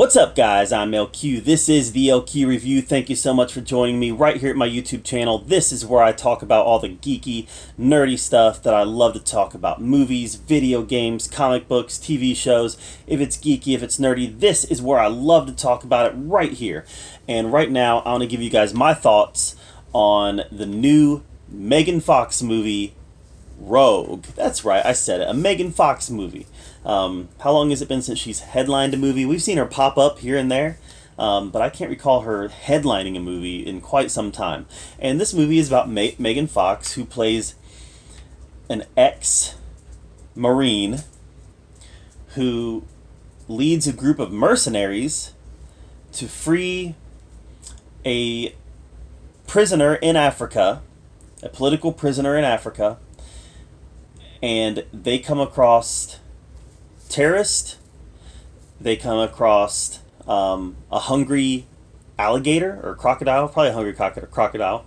What's up, guys? I'm LQ. This is the LQ Review. Thank you so much for joining me right here at my YouTube channel. This is where I talk about all the geeky, nerdy stuff that I love to talk about. Movies, video games, comic books, TV shows. If it's geeky, if it's nerdy, this is where I love to talk about it right here. And right now, I want to give you guys my thoughts on the new Megan Fox movie, Rogue. That's right, I said it. A Megan Fox movie. How long has it been since she's headlined a movie? We've seen her pop up here and there, but I can't recall her headlining a movie in quite some time. And this movie is about Megan Fox, who plays an ex-Marine who leads a group of mercenaries to free a prisoner in Africa, a political prisoner in Africa, and they come across terrorists, they come across a hungry alligator or crocodile, probably a hungry crocodile,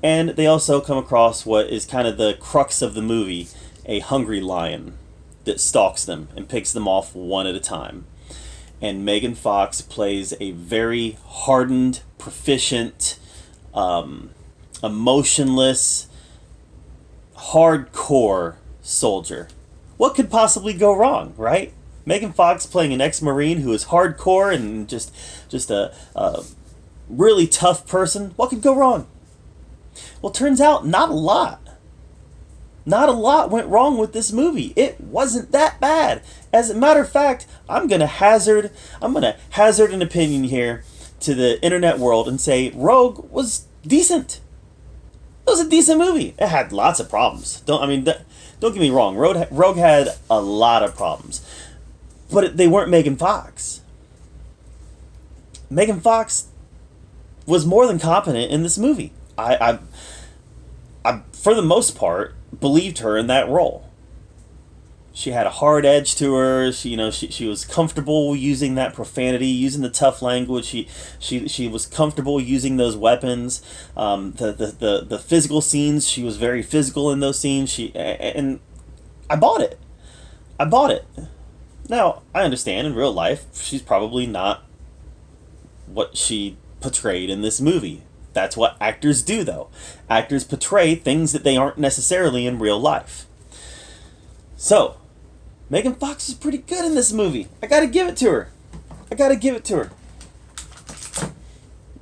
and they also come across what is kind of the crux of the movie, a hungry lion that stalks them and picks them off one at a time. And Megan Fox plays a very hardened, proficient, emotionless, hardcore soldier. What could possibly go wrong, right? Megan Fox playing an ex-Marine who is hardcore and just a really tough person. What could go wrong? Well, turns out not a lot. Not a lot went wrong with this movie. It wasn't that bad. As a matter of fact, I'm gonna hazard an opinion here to the internet world and say Rogue was decent. It was a decent movie. It had lots of problems. Don't get me wrong. Rogue had a lot of problems, but they weren't Megan Fox. Megan Fox was more than competent in this movie. I for the most part believed her in that role. She had a hard edge to her. She was comfortable using that profanity, using the tough language. She was comfortable using those weapons. The physical scenes, she was very physical in those scenes. And I bought it. Now, I understand in real life she's probably not what she portrayed in this movie. That's what actors do, though. Actors portray things that they aren't necessarily in real life. So, Megan Fox is pretty good in this movie. I gotta give it to her.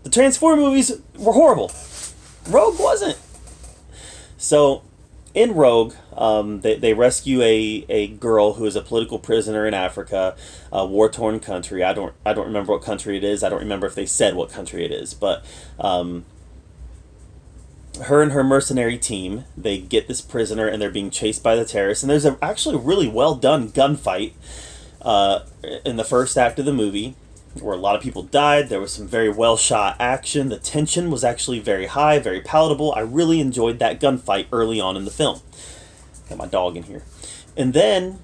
The Transformers movies were horrible. Rogue wasn't. So, in Rogue, they rescue a girl who is a political prisoner in Africa, a war-torn country. I don't remember what country it is. I don't remember if they said what country it is. But her and her mercenary team, they get this prisoner and they're being chased by the terrorists. And there's actually a really well done gunfight in the first act of the movie where a lot of people died. There was some very well shot action. The tension was actually very high, very palatable. I really enjoyed that gunfight early on in the film. Got my dog in here. And then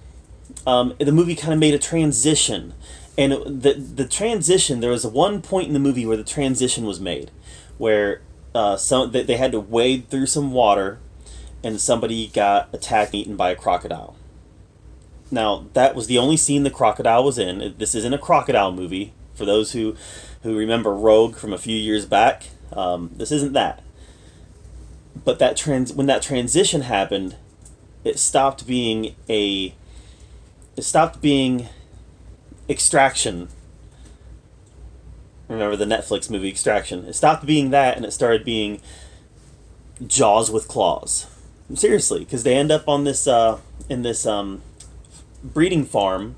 the movie kind of made a transition. And the transition, there was one point in the movie where the transition was made where they had to wade through some water and somebody got attacked and eaten by a crocodile. Now, that was the only scene the crocodile was in. This isn't a crocodile movie. For those who remember Rogue from a few years back, this isn't that. But when that transition happened, it stopped being Extraction. Remember the Netflix movie Extraction? It stopped being that and it started being Jaws with claws. Seriously, because they end up on this breeding farm.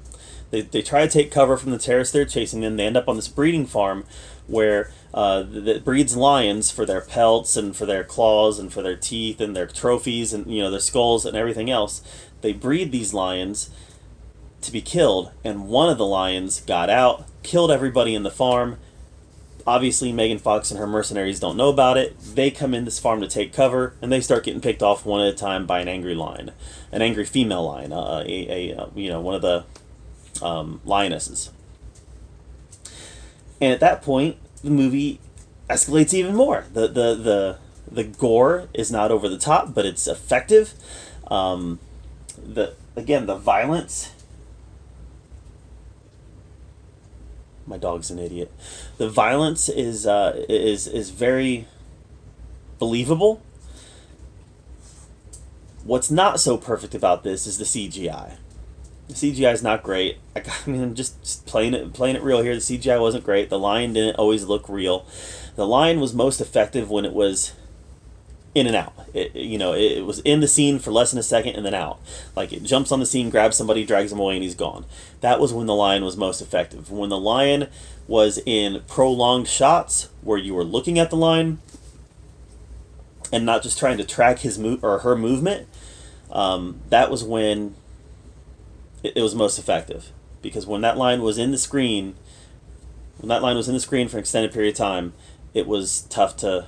They try to take cover from the terrorists that are chasing them. They end up on this breeding farm where that breeds lions for their pelts and for their claws and for their teeth and their trophies and their skulls and everything else. They breed these lions to be killed, and one of the lions got out, killed everybody in the farm. Obviously, Megan Fox and her mercenaries don't know about it. They come in this farm to take cover, and they start getting picked off one at a time by an angry lion, an angry female lion, one of the lionesses. And at that point, the movie escalates even more. The gore is not over the top, but it's effective. The violence My dog's an idiot. The violence is very believable. What's not so perfect about this is the CGI. The CGI is not great. I mean, I'm just playing it real here. The CGI wasn't great. The lion didn't always look real. The lion was most effective when it was in and out. It was in the scene for less than a second and then out. Like, it jumps on the scene, grabs somebody, drags him away, and he's gone. That was when the lion was most effective. When the lion was in prolonged shots where you were looking at the lion and not just trying to track his or her movement, that was when it was most effective. Because when that lion was in the screen, for an extended period of time, it was tough to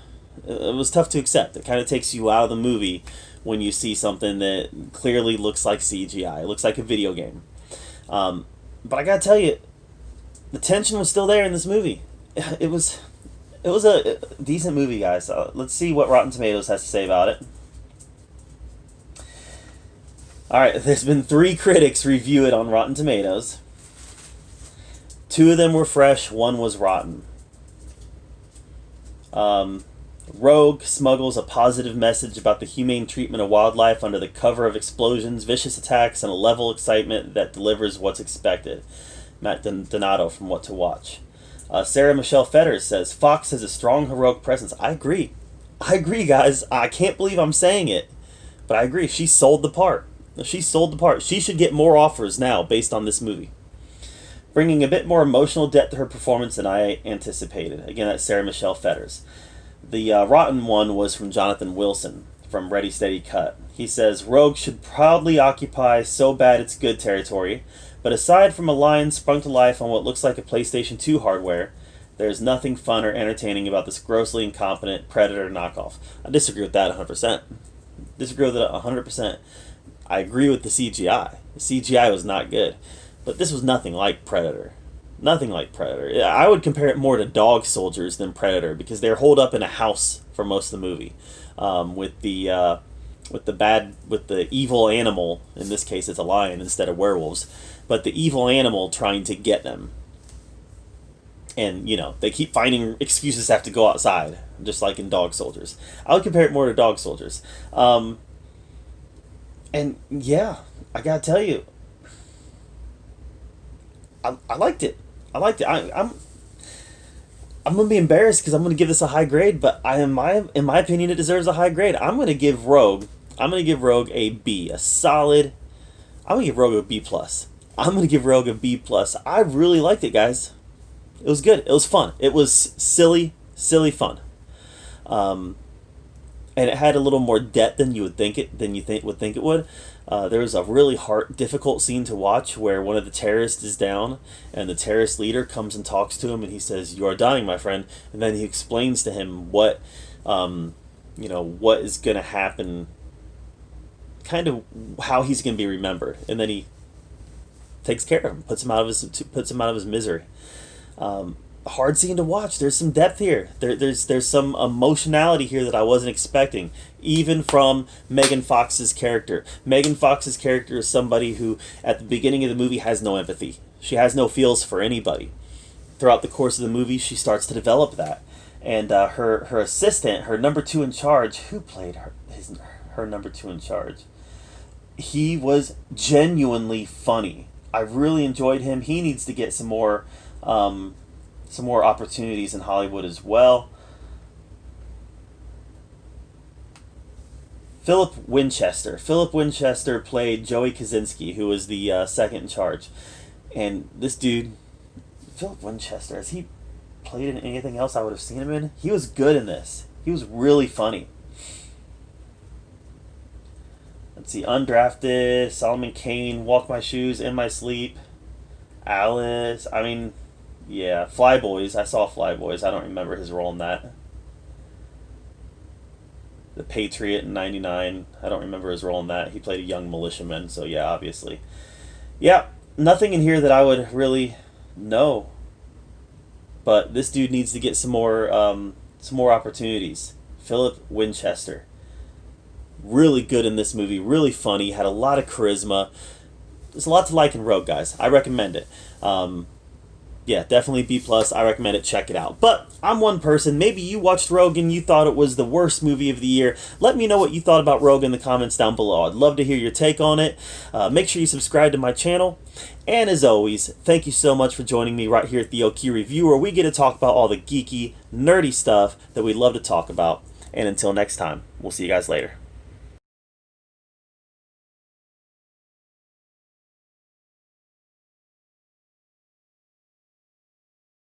accept. It kind of takes you out of the movie when you see something that clearly looks like CGI. It looks like a video game. But I gotta tell you, the tension was still there in this movie. It was a decent movie, guys. Let's see what Rotten Tomatoes has to say about it. Alright, there's been 3 critics review it on Rotten Tomatoes. 2 of them were fresh, 1 was rotten. Rogue smuggles a positive message about the humane treatment of wildlife under the cover of explosions, vicious attacks, and a level excitement that delivers what's expected. Matt Donato from What to Watch. Sarah Michelle Fetters says, Fox has a strong heroic presence. I agree, guys. I can't believe I'm saying it, but I agree. She sold the part. She should get more offers now based on this movie. Bringing a bit more emotional depth to her performance than I anticipated. Again, that's Sarah Michelle Fetters. The rotten one was from Jonathan Wilson from Ready Steady Cut. He says, Rogue should proudly occupy so bad it's good territory, but aside from a lion sprung to life on what looks like a PlayStation 2 hardware, there's nothing fun or entertaining about this grossly incompetent Predator knockoff. I disagree with that 100%. I agree with the CGI. The CGI was not good, but this was nothing like Predator. Nothing like Predator. I would compare it more to Dog Soldiers than Predator, because they're holed up in a house for most of the movie, with the evil animal. In this case, it's a lion instead of werewolves, but the evil animal trying to get them. And they keep finding excuses to have to go outside, just like in Dog Soldiers. I would compare it more to Dog Soldiers. And yeah, I gotta tell you, I liked it. I'm gonna be embarrassed because I'm gonna give this a high grade, but in my opinion, it deserves a high grade. I'm gonna give Rogue a B, a solid. I'm gonna give Rogue a B plus. I'm gonna give Rogue a B plus. I really liked it, guys. It was good. It was fun. It was silly fun. And it had a little more depth than you would think it would. There was a really difficult scene to watch where one of the terrorists is down, and the terrorist leader comes and talks to him, and he says, "You are dying, my friend." And then he explains to him what is going to happen, kind of how he's going to be remembered, and then he takes care of him, puts him out of his misery. Hard scene to watch. There's some depth here. There's some emotionality here that I wasn't expecting, even from Megan Fox's character. Megan Fox's character is somebody who, at the beginning of the movie, has no empathy. She has no feels for anybody. Throughout the course of the movie, she starts to develop that. And her assistant, her number 2 in charge, who played her number 2 in charge? He was genuinely funny. I really enjoyed him. He needs to get some more opportunities in Hollywood as well. Philip Winchester played Joey Kaczynski, who was the second in charge. And this dude, Philip Winchester, has he played in anything else I would have seen him in? He was good in this. He was really funny. Let's see, Undrafted, Solomon Kane, Walk My Shoes, In My Sleep, Alice, yeah, Flyboys. I saw Flyboys. I don't remember his role in that. The Patriot in '99. I don't remember his role in that. He played a young militiaman, so yeah, obviously. Yeah, nothing in here that I would really know. But this dude needs to get some more opportunities. Philip Winchester. Really good in this movie. Really funny. Had a lot of charisma. There's a lot to like in Rogue, guys. I recommend it. Yeah, definitely B+. I recommend it. Check it out. But I'm one person. Maybe you watched Rogue and you thought it was the worst movie of the year. Let me know what you thought about Rogue in the comments down below. I'd love to hear your take on it. Make sure you subscribe to my channel. And as always, thank you so much for joining me right here at the OQ Review, where we get to talk about all the geeky, nerdy stuff that we love to talk about. And until next time, we'll see you guys later.